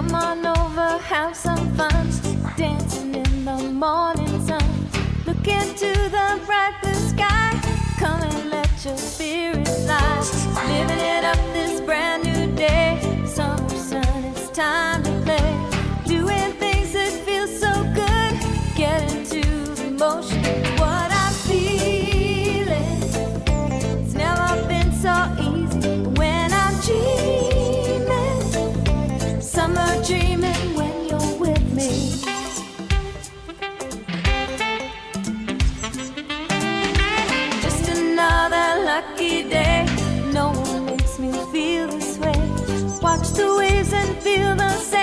Come on over, have some fun, dancing in the morning sun. Look into the bright blue sky, come and let your spirit fly. Living it up this brand new day, summer sun, it's time to play. Doing things that feel so good, get into the motion. What I'm feeling, it's never been so easy. When I'm dreaming, summer dreaming when you're with me. Just another lucky day, no one makes me feel this way. Watch the waves and feel the same.